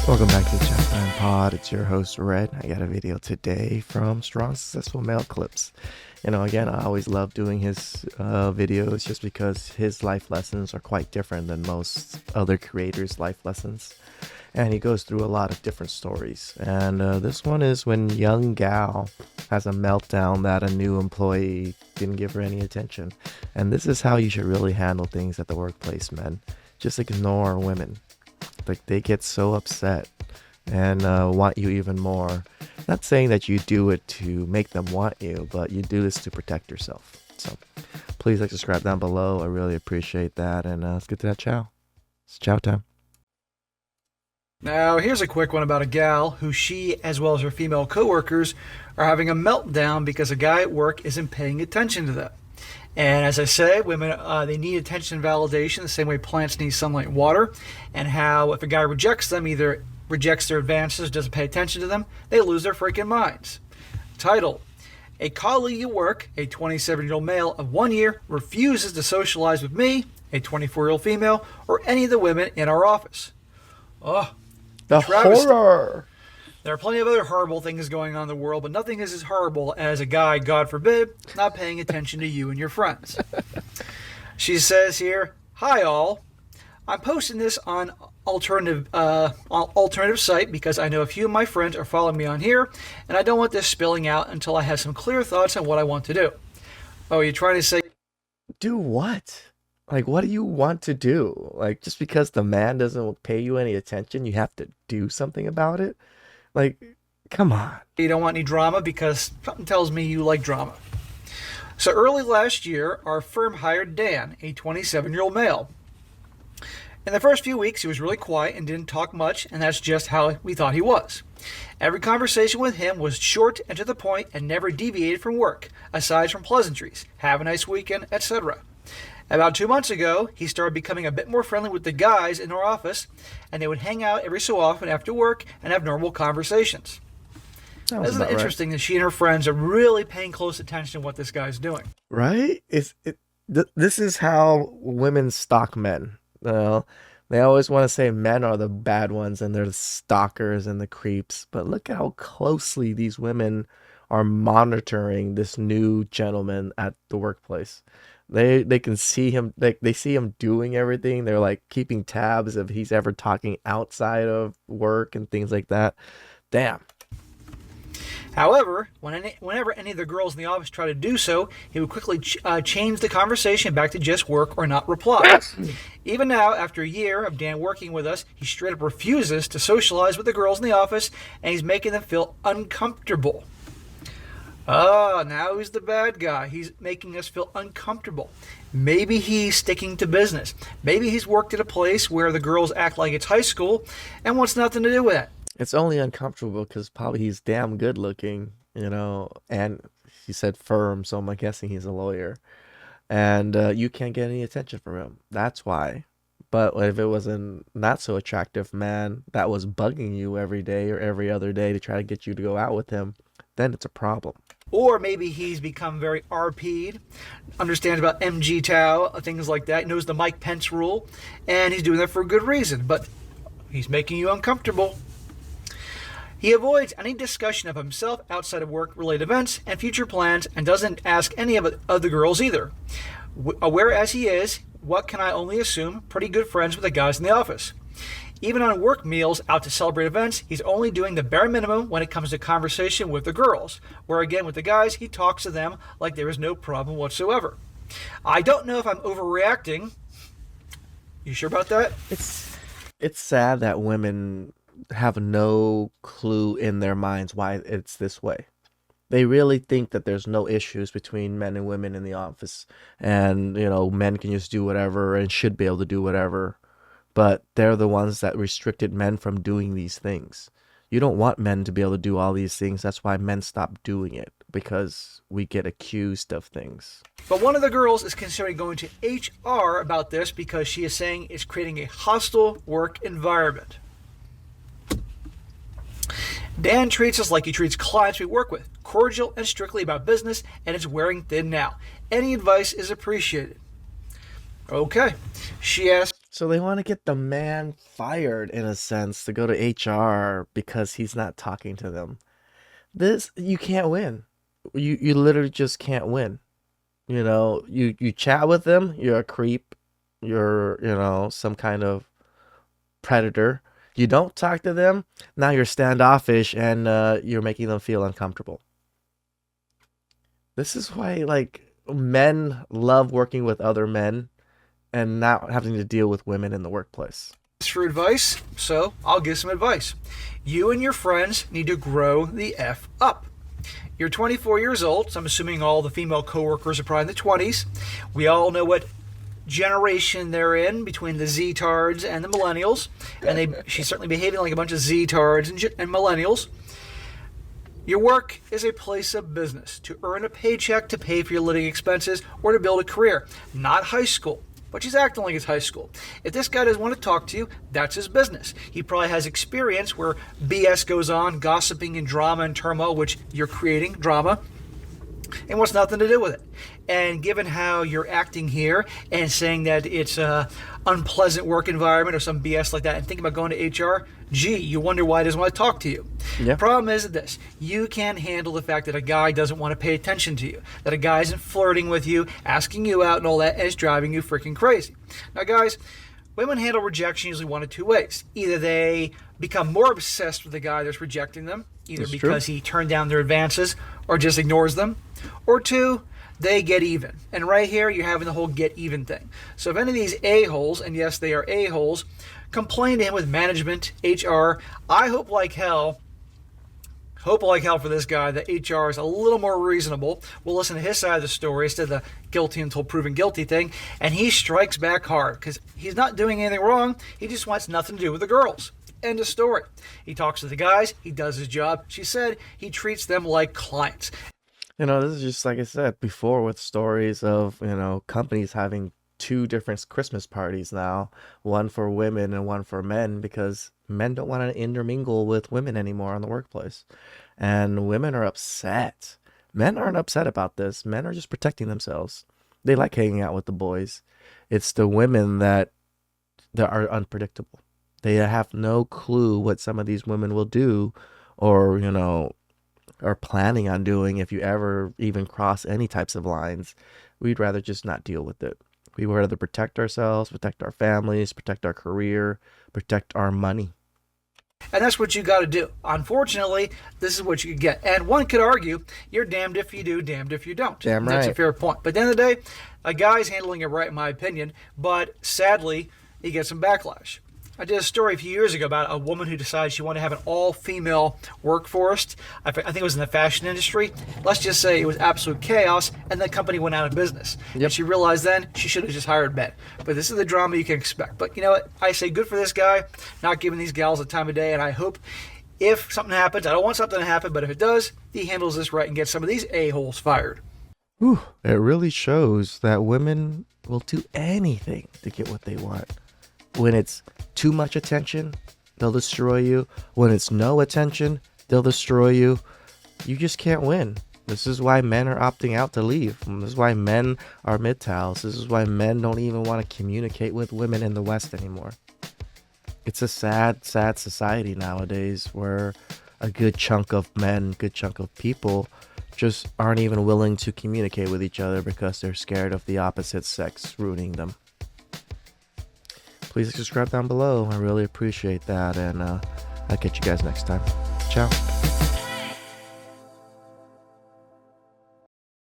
Welcome back to the TheChowTimePod. It's your host, Red. I got a video today from Strong Successful Male Clips. Again, I always love doing his videos just because his life lessons are quite different than most other creators' life lessons. And he goes through a lot of different stories. And this one is when young gal has a meltdown that a new employee didn't give her any attention. And this is how you should really handle things at the workplace, men. Just ignore women. Like, they get so upset and want you even more. Not saying that you do it to make them want you, but you do this to protect yourself. So please subscribe down below. I really appreciate that. And let's get to that chow. It's chow time. Now, here's a quick one about a gal who she, as well as her female coworkers, are having a meltdown because a guy at work isn't paying attention to them. And as I say, women, they need attention and validation the same way plants need sunlight and water. And how if a guy rejects them, either rejects their advances or doesn't pay attention to them, they lose their freaking minds. Title: A colleague at work, a 27-year-old male of 1 year, refuses to socialize with me, a 24-year-old female, or any of the women in our office. Oh, the horror! There are plenty of other horrible things going on in the world, but nothing is as horrible as a guy, God forbid, not paying attention to you and your friends. She says here, "Hi all. I'm posting this on alternative site because I know a few of my friends are following me on here, and I don't want this spilling out until I have some clear thoughts on what I want to do." Oh, you're trying to say... Do what? Like, what do you want to do? Like, just because the man doesn't pay you any attention, you have to do something about it? Like, come on. You don't want any drama because something tells me you like drama. So early last year, our firm hired Dan, a 27-year-old male. In the first few weeks, he was really quiet and didn't talk much, and that's just how we thought he was. Every conversation with him was short and to the point and never deviated from work, aside from pleasantries, have a nice weekend, etc. About 2 months ago, he started becoming a bit more friendly with the guys in our office, and they would hang out every so often after work and have normal conversations. Isn't it interesting that she and her friends are really paying close attention to what this guy's doing? Right? This is how women stalk men. They always want to say men are the bad ones and they're the stalkers and the creeps. But look how closely these women are monitoring this new gentleman at the workplace. They can see him, they see him doing everything. They're like keeping tabs if he's ever talking outside of work and things like that. Damn. However, whenever any of the girls in the office try to do so, he would quickly change the conversation back to just work or not reply. Even now, after a year of Dan working with us, he straight up refuses to socialize with the girls in the office, and he's making them feel uncomfortable. Now he's the bad guy. He's making us feel uncomfortable. Maybe he's sticking to business. Maybe he's worked at a place where the girls act like it's high school and wants nothing to do with it. It's only uncomfortable because probably he's damn good looking, and he said firm, so I'm guessing he's a lawyer. And you can't get any attention from him. That's why. But if it was a not so attractive man that was bugging you every day or every other day to try to get you to go out with him, then it's a problem. Or maybe he's become very RP'd, understands about MGTOW, things like that, knows the Mike Pence rule, and he's doing that for a good reason, but he's making you uncomfortable. He avoids any discussion of himself outside of work-related events and future plans and doesn't ask any of the other girls either. Aware as he is, what can I only assume, pretty good friends with the guys in the office. Even on work meals out to celebrate events, he's only doing the bare minimum when it comes to conversation with the girls, where again with the guys, he talks to them like there is no problem whatsoever. I don't know if I'm overreacting. You sure about that? It's sad that women have no clue in their minds why it's this way. They really think that there's no issues between men and women in the office, and men can just do whatever and should be able to do whatever. But they're the ones that restricted men from doing these things. You don't want men to be able to do all these things. That's why men stop doing it, because we get accused of things. But one of the girls is considering going to HR about this because she is saying it's creating a hostile work environment. Dan treats us like he treats clients we work with, cordial and strictly about business, and it's wearing thin now. Any advice is appreciated. Okay. She asks, So they want to get the man fired in a sense to go to HR because he's not talking to them. This you can't win. You literally just can't win. You know, you chat with them, you're a creep, you're, some kind of predator. You don't talk to them, now you're standoffish and you're making them feel uncomfortable. This is why like men love working with other men and not having to deal with women in the workplace. For advice, so I'll give some advice. You and your friends need to grow the F up. You're 24 years old, so I'm assuming all the female coworkers are probably in the 20s. We all know what generation they're in between the Z-tards and the millennials, and she's certainly behaving like a bunch of Z-tards and millennials. Your work is a place of business to earn a paycheck to pay for your living expenses or to build a career, not high school. But she's acting like it's high school. If this guy doesn't want to talk to you, that's his business. He probably has experience where BS goes on, gossiping and drama and turmoil, which you're creating drama, and wants nothing to do with it. And given how you're acting here and saying that it's a unpleasant work environment or some BS like that and thinking about going to HR, gee, you wonder why he doesn't want to talk to you. Yeah. The problem is this. You can't handle the fact that a guy doesn't want to pay attention to you, that a guy isn't flirting with you, asking you out and all that, and it's driving you freaking crazy. Now, guys, women handle rejection usually one of two ways. Either they become more obsessed with the guy that's rejecting them, either That's because true. he turned down their advances or just ignores them, or two, they get even. And right here, you're having the whole get even thing. So if any of these a-holes, and yes, they are a-holes, complain to him with management, HR, I hope like hell for this guy that HR is a little more reasonable. We'll listen to his side of the story instead of the guilty until proven guilty thing, and he strikes back hard because he's not doing anything wrong. He just wants nothing to do with the girls. End of story. He talks to the guys. He does his job. She said he treats them like clients. This is just like I said before with stories of, companies having two different Christmas parties now, one for women and one for men, because men don't want to intermingle with women anymore in the workplace. And women are upset. Men aren't upset about this. Men are just protecting themselves. They like hanging out with the boys. It's the women that are unpredictable. They have no clue what some of these women will do or, are planning on doing if you ever even cross any types of lines. We'd rather just not deal with it. We would rather protect ourselves, protect our families, protect our career, protect our money. And that's what you got to do. Unfortunately, this is what you get. And one could argue, you're damned if you do, damned if you don't. Damn That's right. a fair point. But at the end of the day, a guy's handling it right, in my opinion. But sadly, he gets some backlash. I did a story a few years ago about a woman who decided she wanted to have an all-female workforce. I think it was in the fashion industry. Let's just say it was absolute chaos, and the company went out of business. Yep. And she realized then she should have just hired men. But this is the drama you can expect. But you know what? I say good for this guy, not giving these gals the time of day, and I hope if something happens, I don't want something to happen, but if it does, he handles this right and gets some of these a-holes fired. Whew, it really shows that women will do anything to get what they want. When it's too much attention, they'll destroy you. When it's no attention, they'll destroy you. You just can't win. This is why men are opting out to leave. This is why men are MGTOWs. This is why men don't even want to communicate with women in the West anymore. It's a sad, sad society nowadays where a good chunk of men, good chunk of people just aren't even willing to communicate with each other because they're scared of the opposite sex ruining them. Please subscribe down below. I really appreciate that. And I'll catch you guys next time. Ciao.